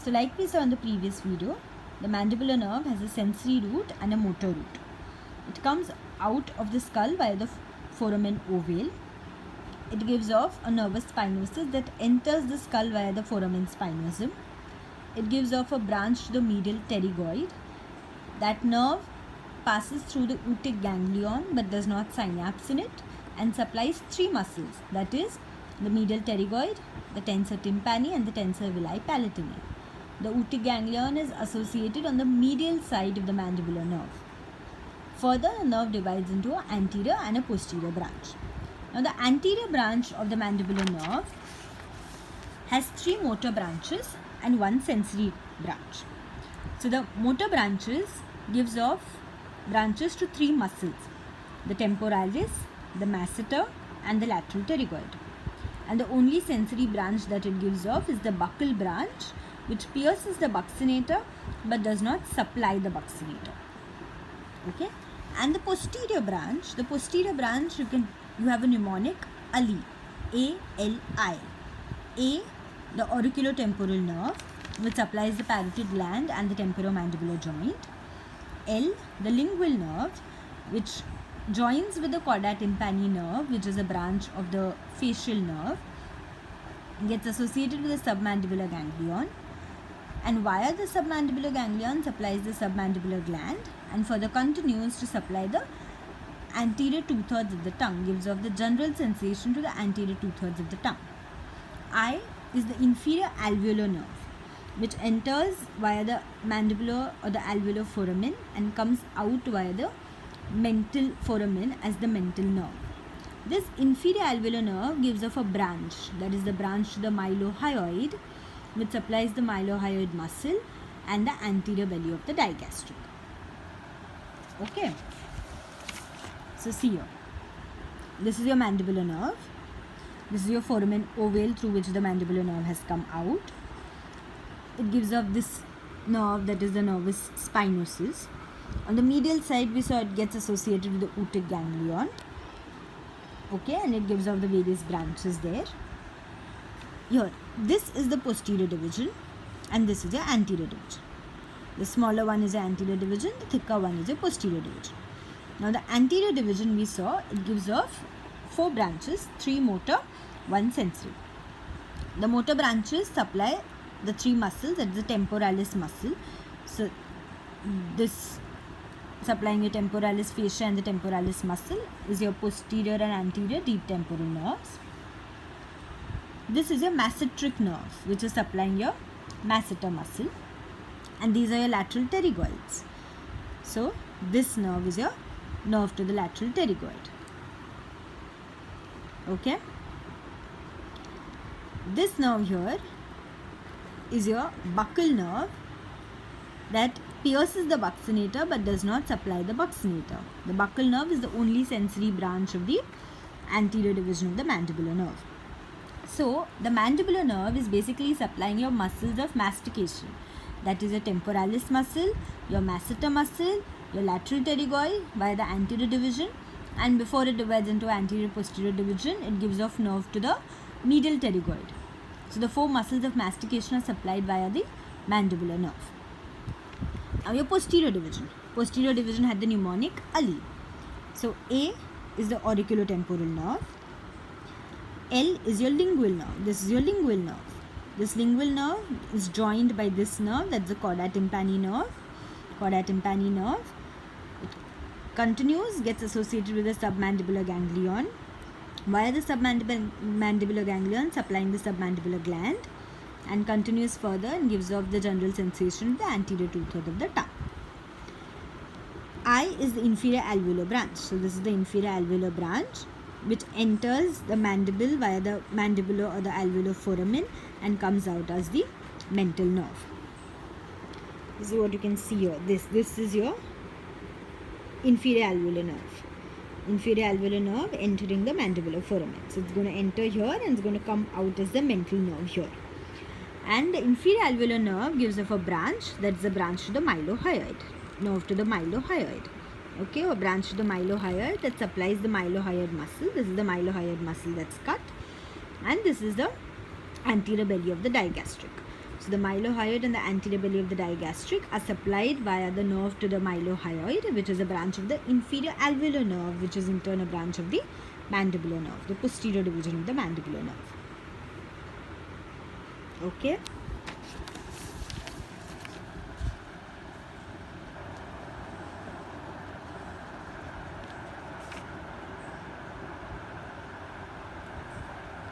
So like we saw in the previous video, the mandibular nerve has a sensory root and a motor root. It comes out of the skull via the foramen ovale. It gives off a nervus spinosus that enters the skull via the foramen spinosum. It gives off a branch to the medial pterygoid. That nerve passes through the otic ganglion but does not synapse in it and supplies three muscles, that is the medial pterygoid, the tensor tympani and the tensor villi palatini. The otic ganglion is associated on the medial side of the mandibular nerve. Further, the nerve divides into an anterior and a posterior branch. Now, the anterior branch of the mandibular nerve has three motor branches and one sensory branch. So, the motor branches gives off branches to three muscles, the temporalis, the masseter and the lateral pterygoid. And the only sensory branch that it gives off is the buccal branch, which pierces the buccinator but does not supply the buccinator. Okay? And the posterior branch you have a mnemonic ALI, A-L-I. A, the auriculotemporal nerve, which supplies the parotid gland and the temporomandibular joint. L, the lingual nerve, which joins with the chorda tympani nerve, which is a branch of the facial nerve, gets associated with the submandibular ganglion, and via the submandibular ganglion supplies the submandibular gland and further continues to supply the anterior two-thirds of the tongue, gives off the general sensation to the anterior two-thirds of the tongue. I is the inferior alveolar nerve, which enters via the mandibular or the alveolar foramen and comes out via the mental foramen as the mental nerve. This inferior alveolar nerve gives off a branch, that is the branch to the mylohyoid, which supplies the mylohyoid muscle and the anterior belly of the digastric. Okay. So see here. This is your mandibular nerve. This is your foramen ovale through which the mandibular nerve has come out. It gives off this nerve, that is the nervus spinosus. On the medial side, we saw it gets associated with the otic ganglion. Okay, and it gives off the various branches there. Here, this is the posterior division and this is the anterior division. The smaller one is the anterior division, the thicker one is the posterior division. Now, the anterior division we saw, it gives off four branches, three motor, one sensory. The motor branches supply the three muscles, that is the temporalis muscle. So, this supplying your temporalis fascia and the temporalis muscle is your posterior and anterior deep temporal nerves. This is your masseteric nerve, which is supplying your masseter muscle, and these are your lateral pterygoids. So, this nerve is your nerve to the lateral pterygoid. Okay. This nerve here is your buccal nerve that pierces the buccinator but does not supply the buccinator. The buccal nerve is the only sensory branch of the anterior division of the mandibular nerve. So, the mandibular nerve is basically supplying your muscles of mastication. That is your temporalis muscle, your masseter muscle, your lateral pterygoid via the anterior division, and before it divides into anterior posterior division, it gives off nerve to the medial pterygoid. So, the four muscles of mastication are supplied via the mandibular nerve. Now, your posterior division. Posterior division had the mnemonic ALI. So, A is the auriculotemporal nerve. L is your lingual nerve. This is your lingual nerve. This lingual nerve is joined by this nerve, that's the chorda tympani nerve. Chorda tympani nerve. It continues, gets associated with the submandibular ganglion. Via the submandibular ganglion, supplying the submandibular gland, and continues further and gives off the general sensation to the anterior two-thirds of the tongue. I is the inferior alveolar branch. So, this is the inferior alveolar branch, which enters the mandible via the mandibular or the alveolar foramen and comes out as the mental nerve. This is what you can see here. This is your inferior alveolar nerve. Inferior alveolar nerve entering the mandibular foramen. So, it's going to enter here and it's going to come out as the mental nerve here. And the inferior alveolar nerve gives off a branch, that's the branch to the mylohyoid, nerve to the mylohyoid. Okay, a branch to the mylohyoid that supplies the mylohyoid muscle. This is the mylohyoid muscle that's cut, and this is the anterior belly of the digastric. So the mylohyoid and the anterior belly of the digastric are supplied via the nerve to the mylohyoid, which is a branch of the inferior alveolar nerve, which is in turn a branch of the mandibular nerve, the posterior division of the mandibular nerve. Okay.